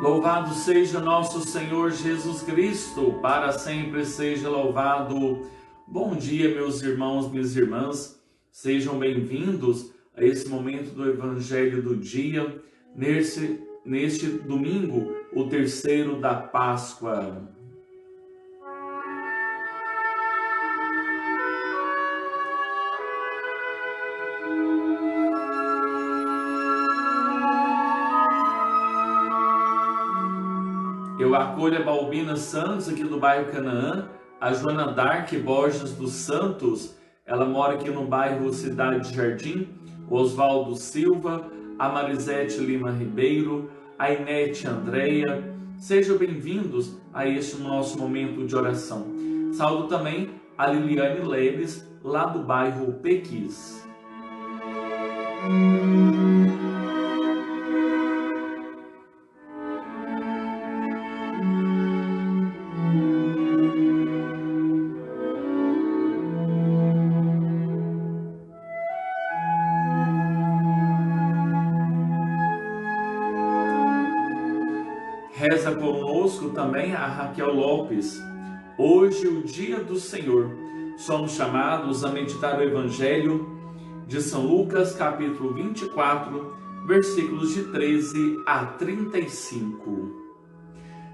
Louvado seja nosso Senhor Jesus Cristo, para sempre seja louvado. Bom dia, meus irmãos, minhas irmãs, sejam bem-vindos a esse momento do Evangelho do dia, neste domingo, o terceiro da Páscoa. Eu acolho a Balbina Santos, aqui do bairro Canaã, a Joana Dark Borges dos Santos, ela mora aqui no bairro Cidade Jardim, o Oswaldo Silva, a Marisete Lima Ribeiro, a Inete Andréia. Sejam bem-vindos a este nosso momento de oração. Saúdo também a Liliane Leves, lá do bairro Pequis. Reza conosco também a Raquel Lopes. Hoje, o dia do Senhor, somos chamados a meditar o Evangelho de São Lucas, capítulo 24, versículos de 13 a 35.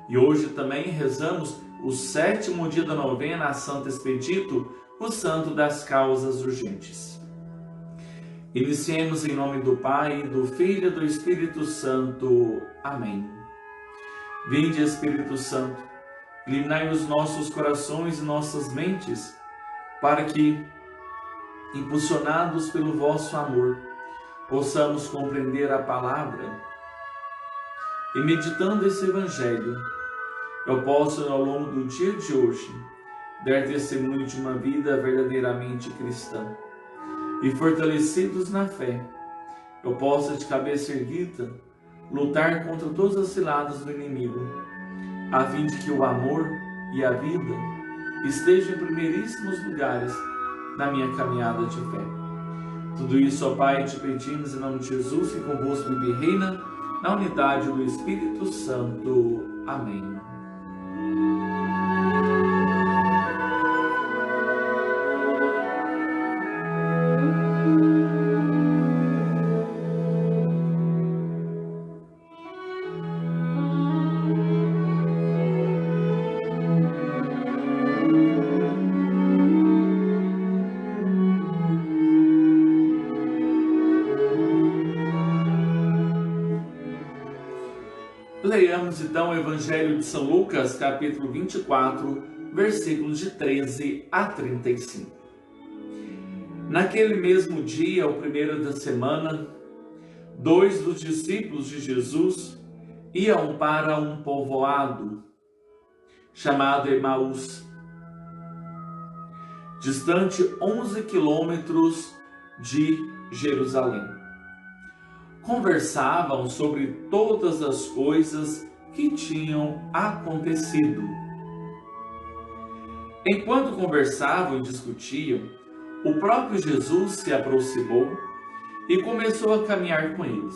E hoje também rezamos o 7º dia da novena a Santo Expedito, o santo das causas urgentes. Iniciemos em nome do Pai, do Filho e do Espírito Santo. Amém. Vinde, Espírito Santo, iluminai os nossos corações e nossas mentes, para que, impulsionados pelo vosso amor, possamos compreender a palavra. E meditando esse Evangelho, eu posso, ao longo do dia de hoje, dar testemunho de uma vida verdadeiramente cristã. E fortalecidos na fé, eu posso, de cabeça erguida, lutar contra todas as ciladas do inimigo, a fim de que o amor e a vida estejam em primeiríssimos lugares na minha caminhada de fé. Tudo isso, ó Pai, te pedimos em nome de Jesus, que convosco vive e reina na unidade do Espírito Santo. Amém. Leiamos então o Evangelho de São Lucas, capítulo 24, versículos de 13 a 35. Naquele mesmo dia, o primeiro da semana, 2 dos discípulos de Jesus iam para um povoado chamado Emaús, distante 11 quilômetros de Jerusalém. Conversavam sobre todas as coisas que tinham acontecido. Enquanto conversavam e discutiam, o próprio Jesus se aproximou e começou a caminhar com eles.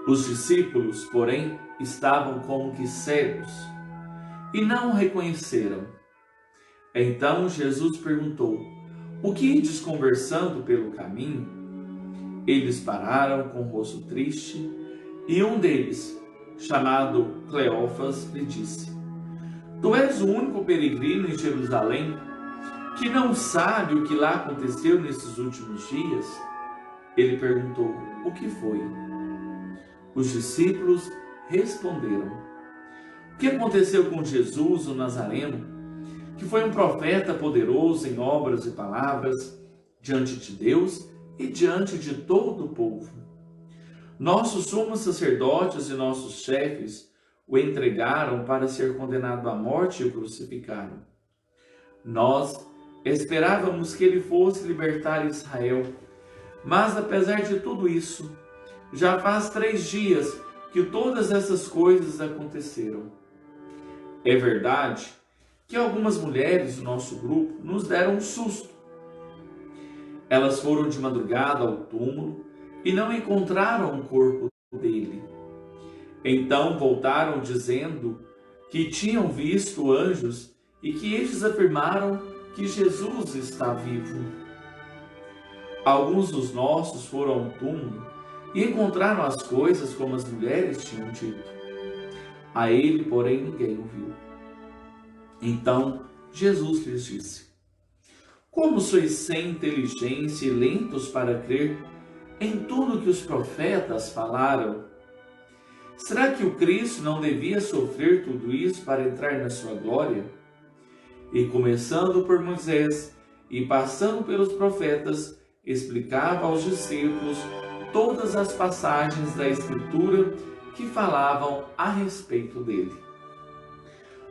Os discípulos, porém, estavam como que cegos e não o reconheceram. Então Jesus perguntou: "O que ides conversando pelo caminho?" Eles pararam com o rosto triste, e um deles, chamado Cleófas, lhe disse: "Tu és o único peregrino em Jerusalém que não sabe o que lá aconteceu nesses últimos dias?" Ele perguntou: "O que foi?" Os discípulos responderam: "O que aconteceu com Jesus, o Nazareno, que foi um profeta poderoso em obras e palavras diante de Deus e diante de todo o povo. Nossos sumos sacerdotes e nossos chefes o entregaram para ser condenado à morte e o crucificaram. Nós esperávamos que ele fosse libertar Israel, mas apesar de tudo isso, já faz 3 dias que todas essas coisas aconteceram. É verdade que algumas mulheres do nosso grupo nos deram um susto. Elas foram de madrugada ao túmulo e não encontraram o corpo dele. Então voltaram dizendo que tinham visto anjos e que estes afirmaram que Jesus está vivo. Alguns dos nossos foram ao túmulo e encontraram as coisas como as mulheres tinham dito. A ele, porém, ninguém o viu. Então Jesus lhes disse: como sois sem inteligência e lentos para crer em tudo que os profetas falaram? Será que o Cristo não devia sofrer tudo isso para entrar na sua glória? E começando por Moisés e passando pelos profetas, explicava aos discípulos todas as passagens da Escritura que falavam a respeito dele.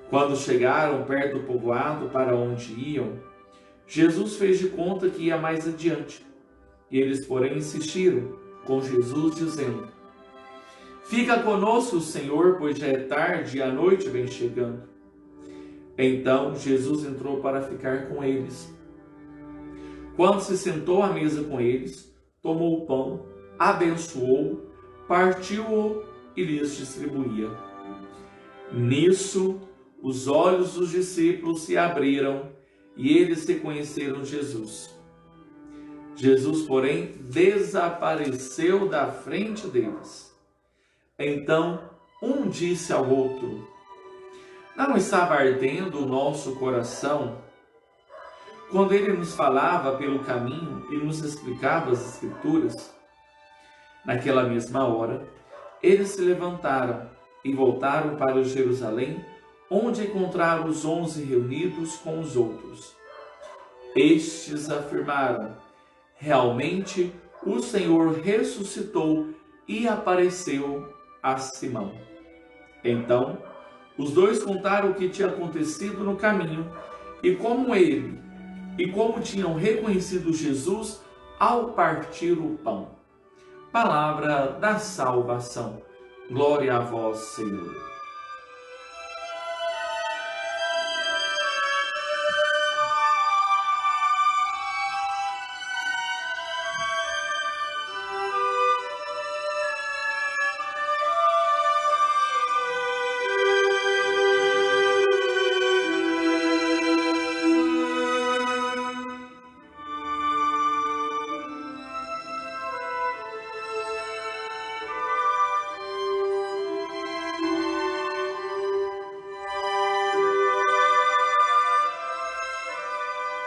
Quando chegaram perto do povoado para onde iam, Jesus fez de conta que ia mais adiante. E eles, porém, insistiram com Jesus, dizendo: fica conosco, Senhor, pois já é tarde e a noite vem chegando. Então Jesus entrou para ficar com eles. Quando se sentou à mesa com eles, tomou o pão, abençoou, partiu-o e lhes distribuía. Nisso, os olhos dos discípulos se abriram e eles reconheceram Jesus. Jesus, porém, desapareceu da frente deles. Então, um disse ao outro: não estava ardendo o nosso coração quando ele nos falava pelo caminho e nos explicava as Escrituras? Naquela mesma hora, eles se levantaram e voltaram para Jerusalém, onde encontraram os 11 reunidos com os outros. Estes afirmaram: realmente o Senhor ressuscitou e apareceu a Simão. Então, os dois contaram o que tinha acontecido no caminho e como tinham reconhecido Jesus ao partir o pão. Palavra da salvação. Glória a vós, Senhor.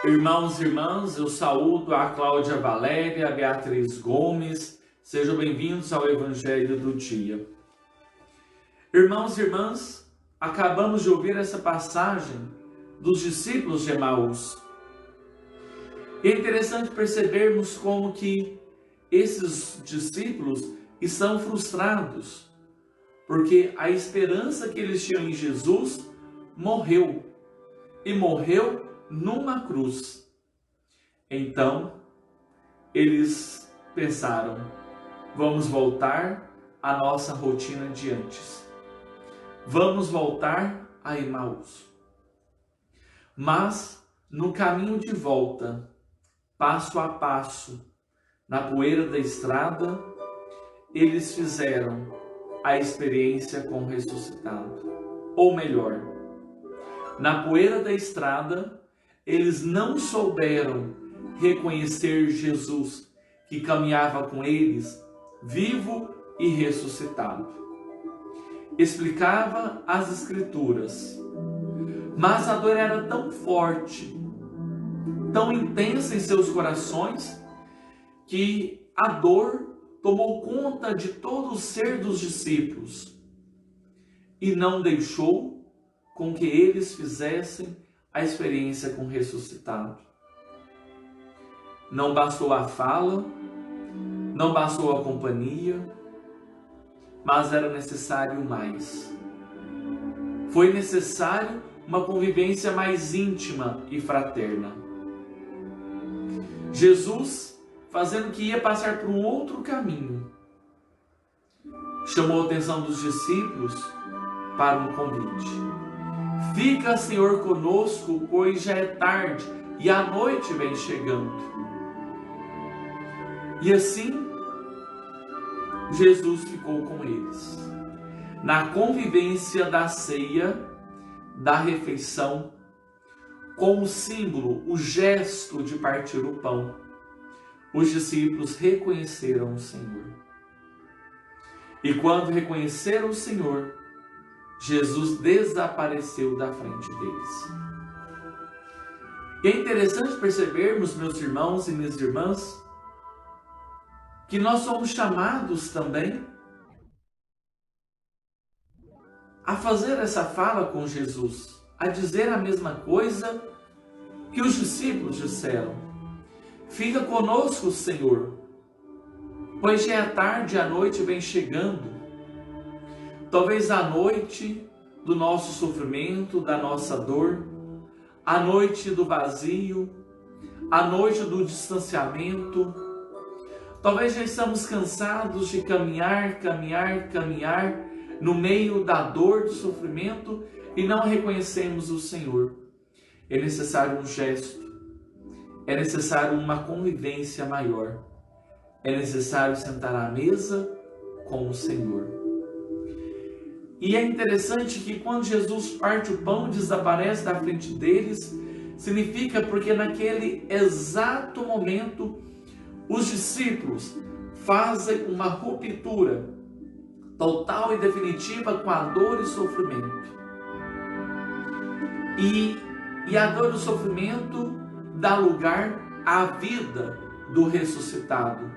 Irmãos e irmãs, eu saúdo a Cláudia Valéria, a Beatriz Gomes, sejam bem-vindos ao Evangelho do Dia. Irmãos e irmãs, acabamos de ouvir essa passagem dos discípulos de Emaús. E é interessante percebermos como que esses discípulos estão frustrados, porque a esperança que eles tinham em Jesus morreu, e morreu numa cruz. Então, eles pensaram: vamos voltar à nossa rotina de antes. Vamos voltar a Emaús. Mas, no caminho de volta, passo a passo, na poeira da estrada, eles fizeram a experiência com o ressuscitado. Ou melhor, na poeira da estrada, eles não souberam reconhecer Jesus, que caminhava com eles, vivo e ressuscitado. Explicava as Escrituras, mas a dor era tão forte, tão intensa em seus corações, que a dor tomou conta de todo o ser dos discípulos e não deixou com que eles fizessem a experiência com o ressuscitado. Não bastou a fala, não bastou a companhia, mas era necessário mais. Foi necessário uma convivência mais íntima e fraterna. Jesus, fazendo que ia passar por um outro caminho, chamou a atenção dos discípulos para um convite. Fica, Senhor, conosco, pois já é tarde e a noite vem chegando. E assim, Jesus ficou com eles. na convivência da ceia, da refeição, com o símbolo, o gesto de partir o pão, os discípulos reconheceram o Senhor. E quando reconheceram o Senhor, Jesus desapareceu da frente deles. E é interessante percebermos, meus irmãos e minhas irmãs, que nós somos chamados também a fazer essa fala com Jesus, a dizer a mesma coisa que os discípulos disseram. Fica conosco, Senhor, pois já é tarde e a noite vem chegando. Talvez a noite do nosso sofrimento, da nossa dor, a noite do vazio, a noite do distanciamento. Talvez já estamos cansados de caminhar no meio da dor, do sofrimento e não reconhecemos o Senhor. É necessário um gesto, é necessário uma convivência maior, é necessário sentar à mesa com o Senhor. E é interessante que quando Jesus parte o pão e desaparece da frente deles, significa porque naquele exato momento os discípulos fazem uma ruptura total e definitiva com a dor e sofrimento. E a dor e o sofrimento dá lugar à vida do ressuscitado.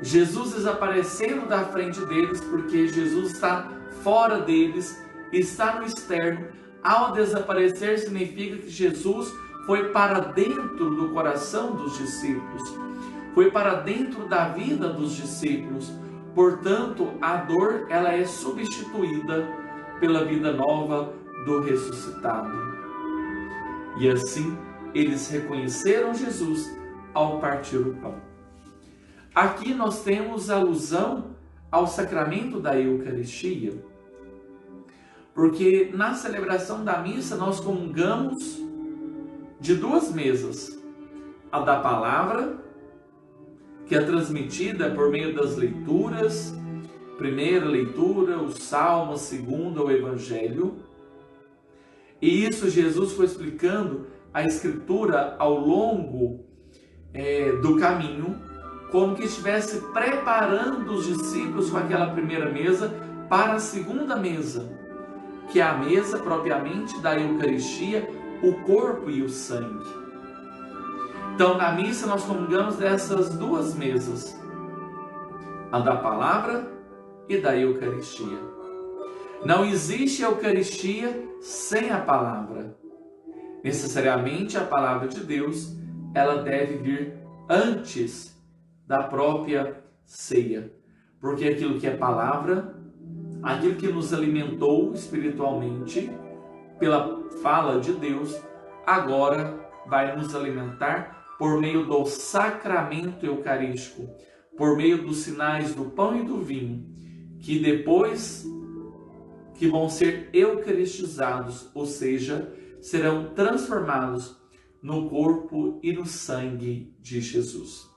Jesus desaparecendo da frente deles, porque Jesus está fora deles, está no externo. Ao desaparecer, significa que Jesus foi para dentro do coração dos discípulos, foi para dentro da vida dos discípulos. Portanto, a dor ela é substituída pela vida nova do ressuscitado. E assim, eles reconheceram Jesus ao partir o pão. Aqui nós temos alusão ao sacramento da Eucaristia, porque na celebração da missa nós comungamos de duas mesas, a da palavra, que é transmitida por meio das leituras, primeira leitura, o Salmo, segunda, o Evangelho. E isso Jesus foi explicando a Escritura ao longo do caminho, como que estivesse preparando os discípulos com aquela primeira mesa para a segunda mesa, que é a mesa propriamente da Eucaristia, o corpo e o sangue. Então, na missa, nós comungamos dessas duas mesas, a da palavra e da Eucaristia. Não existe Eucaristia sem a palavra. Necessariamente, a palavra de Deus, ela deve vir antes da própria ceia, porque aquilo que é palavra, aquilo que nos alimentou espiritualmente pela fala de Deus, agora vai nos alimentar por meio do sacramento eucarístico, por meio dos sinais do pão e do vinho, que depois que vão ser eucaristizados, ou seja, serão transformados no corpo e no sangue de Jesus.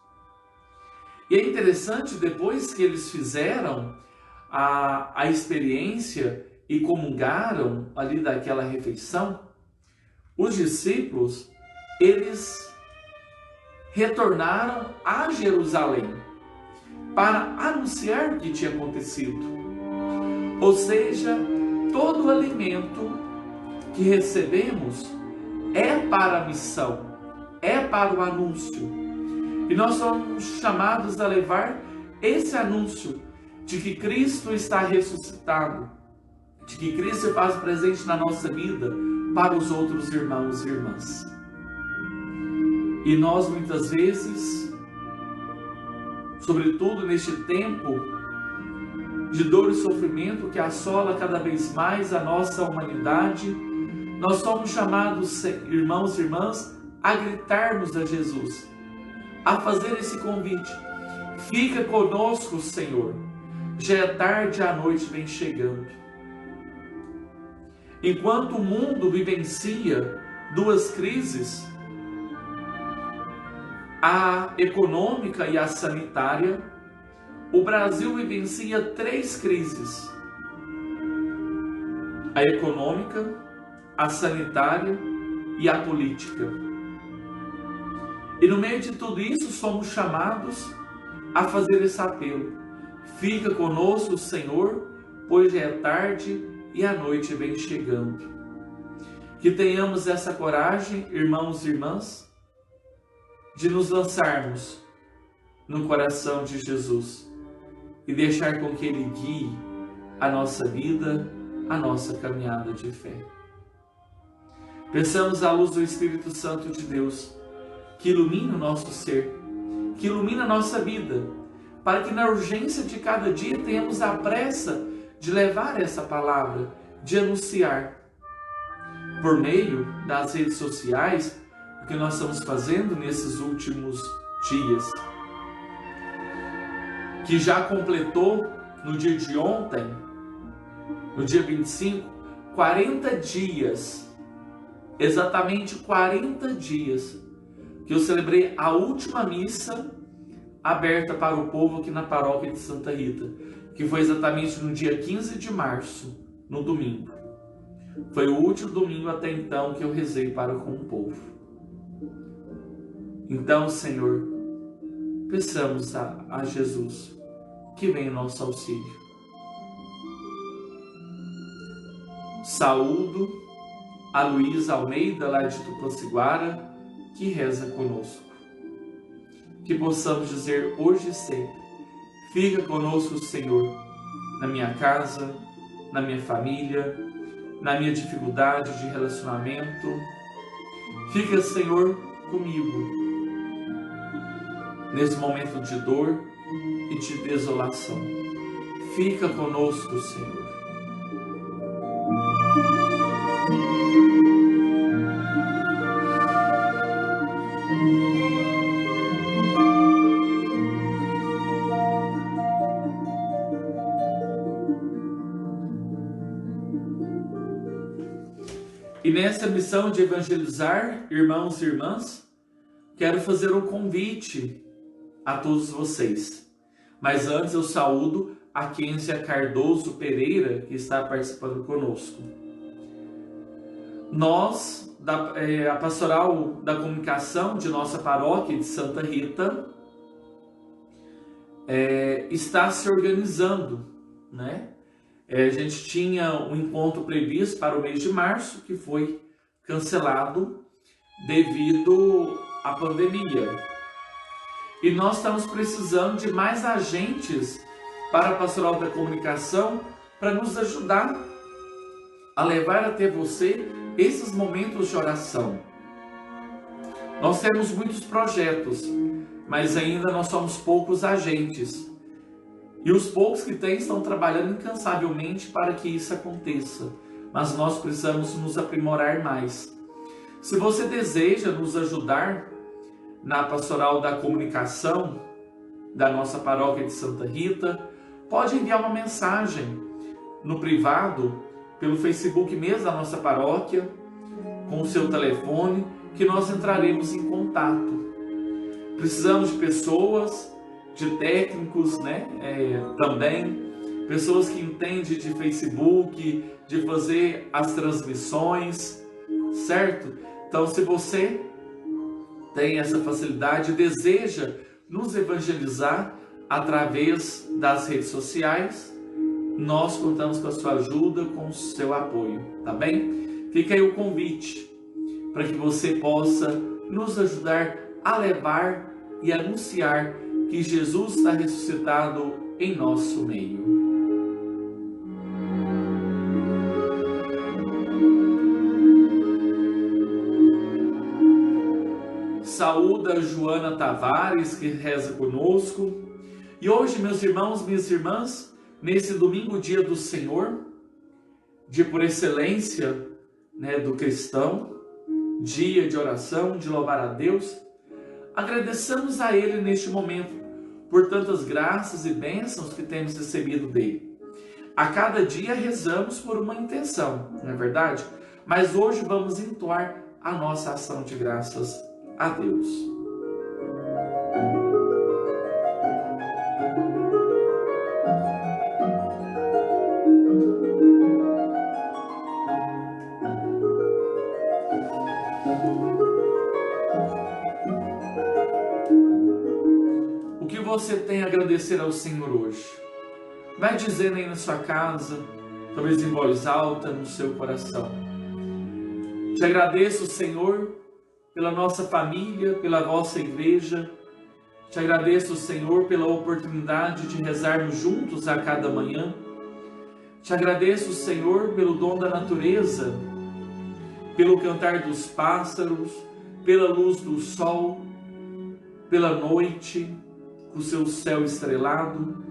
E é interessante, depois que eles fizeram a experiência e comungaram ali daquela refeição, os discípulos, eles retornaram a Jerusalém para anunciar o que tinha acontecido. Ou seja, todo o alimento que recebemos é para a missão, é para o anúncio. E nós somos chamados a levar esse anúncio de que Cristo está ressuscitado, de que Cristo se faz presente na nossa vida para os outros irmãos e irmãs. E nós muitas vezes, sobretudo neste tempo de dor e sofrimento que assola cada vez mais a nossa humanidade, nós somos chamados, irmãos e irmãs, a gritarmos a Jesus, a fazer esse convite. Fica conosco, Senhor. Já é tarde, a noite vem chegando. Enquanto o mundo vivencia duas crises, a econômica e a sanitária, o Brasil vivencia três crises. a econômica, a sanitária e a política. E no meio de tudo isso, somos chamados a fazer esse apelo. Fica conosco, Senhor, pois já é tarde e a noite vem chegando. Que tenhamos essa coragem, irmãos e irmãs, de nos lançarmos no coração de Jesus e deixar com que Ele guie a nossa vida, a nossa caminhada de fé. Peçamos a luz do Espírito Santo de Deus, que ilumine o nosso ser, que ilumine a nossa vida, para que na urgência de cada dia tenhamos a pressa de levar essa palavra, de anunciar. Por meio das redes sociais, o que nós estamos fazendo nesses últimos dias, que já completou no dia de ontem, no dia 25, 40 dias, exatamente 40 dias, que eu celebrei a última missa aberta para o povo aqui na paróquia de Santa Rita, que foi exatamente no dia 15 de março, no domingo. Foi o último domingo até então que eu rezei para com o povo. Então, Senhor, peçamos a Jesus que venha em nosso auxílio. Saúdo a Luísa Almeida, lá de Tupaciguara, que reza conosco. Que possamos dizer hoje e sempre: fica conosco, Senhor, na minha casa, na minha família, na minha dificuldade de relacionamento. Fica, Senhor, comigo nesse momento de dor e de desolação. Fica conosco, Senhor. E nessa missão de evangelizar, irmãos e irmãs, quero fazer um convite a todos vocês. Mas antes eu saúdo a Kência Cardoso Pereira, que está participando conosco. Nós, a Pastoral da Comunicação de nossa paróquia de Santa Rita, está se organizando, né? A gente tinha um encontro previsto para o mês de março, que foi cancelado devido à pandemia. E nós estamos precisando de mais agentes para a Pastoral da Comunicação para nos ajudar a levar até você esses momentos de oração. Nós temos muitos projetos, mas ainda nós somos poucos agentes. E os poucos que tem estão trabalhando incansavelmente para que isso aconteça. Mas nós precisamos nos aprimorar mais. Se você deseja nos ajudar na Pastoral da Comunicação da nossa paróquia de Santa Rita, pode enviar uma mensagem no privado, pelo Facebook mesmo da nossa paróquia, com o seu telefone, que nós entraremos em contato. Precisamos de pessoas, de técnicos, né? Também, pessoas que entendem de Facebook, de fazer as transmissões, certo? Então, se você tem essa facilidade e deseja nos evangelizar através das redes sociais, nós contamos com a sua ajuda, com o seu apoio, tá bem? Fica aí o convite para que você possa nos ajudar a levar e anunciar que Jesus está ressuscitado em nosso meio. Saúda Joana Tavares, que reza conosco. E hoje, meus irmãos, minhas irmãs, nesse domingo, dia do Senhor, dia por excelência, né, do cristão, dia de oração, de louvar a Deus, agradeçamos a Ele neste momento por tantas graças e bênçãos que temos recebido dele. A cada dia rezamos por uma intenção, não é verdade? Mas hoje vamos entoar a nossa ação de graças a Deus. você tem a agradecer ao Senhor hoje? Vai dizendo aí na sua casa, talvez em voz alta, no seu coração. Te agradeço, Senhor, pela nossa família, pela vossa igreja. Te agradeço, Senhor, pela oportunidade de rezarmos juntos a cada manhã. Te agradeço, Senhor, pelo dom da natureza, pelo cantar dos pássaros, pela luz do sol, pela noite, com o seu céu estrelado.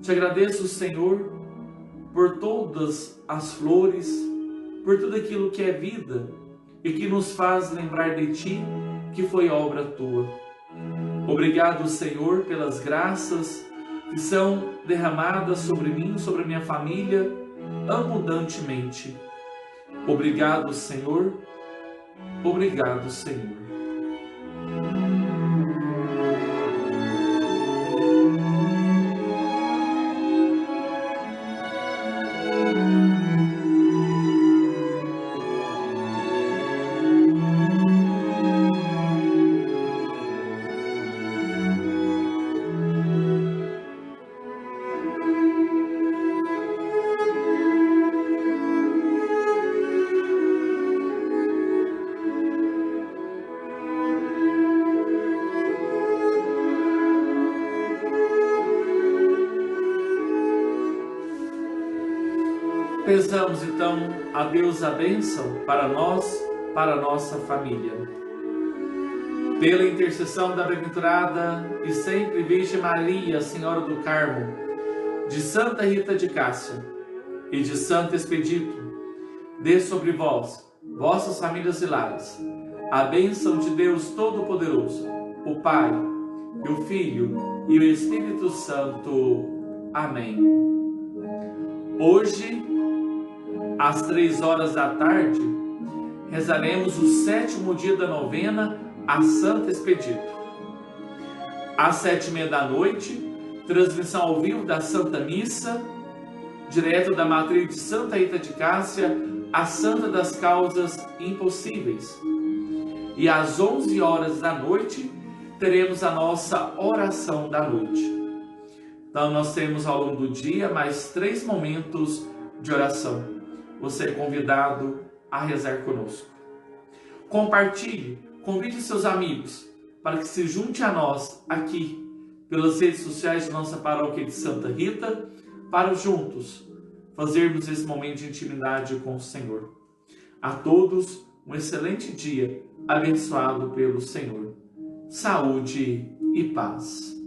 Te agradeço, Senhor, por todas as flores, por tudo aquilo que é vida e que nos faz lembrar de Ti, que foi obra Tua. Obrigado, Senhor, pelas graças que são derramadas sobre mim, sobre a minha família, abundantemente. Obrigado, Senhor. Obrigado, Senhor. Peçamos então a Deus a bênção para nós, para a nossa família. Pela intercessão da bem-aventurada e sempre Virgem Maria, Senhora do Carmo, de Santa Rita de Cássia e de Santo Expedito, dê sobre vós, vossas famílias e lares, a bênção de Deus Todo-Poderoso, o Pai, e o Filho e o Espírito Santo. Amém. Hoje, às 15h, rezaremos o 7º dia da novena a Santo Expedito. Às 19h30, transmissão ao vivo da Santa Missa, direto da matriz de Santa Rita de Cássia, a Santa das Causas Impossíveis. E às 11h, teremos a nossa oração da noite. Então nós temos ao longo do dia mais 3 momentos de oração. Você é convidado a rezar conosco. Compartilhe, convide seus amigos para que se junte a nós aqui pelas redes sociais de nossa paróquia de Santa Rita, para juntos fazermos esse momento de intimidade com o Senhor. A todos um excelente dia, abençoado pelo Senhor. Saúde e paz.